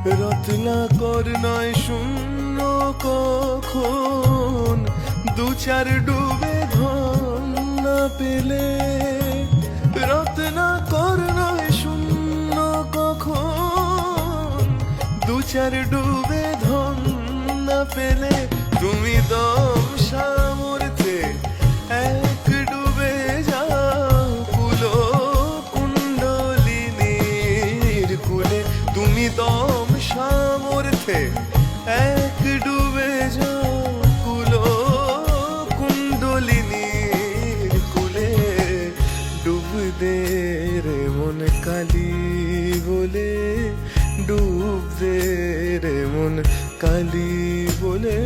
রত্নাকর নয় শূন্য কখন, দু চার ডুবে ধন না পেলে। রত্নাকর নয় শূন্য কখন, দু চার ডুবে ধন না পেলে। তুমি দম সামর্থ্যে এক ডুবে যাও কুলো কুণ্ডলিনীর কুলে। তুমি দম সামর্থ্যে এক ডুবে যাও কুলো কুণ্ডলিনীর কুলে। ডুব দে রে মন কালী বলে, ডুব দে রে মন কালী বলে।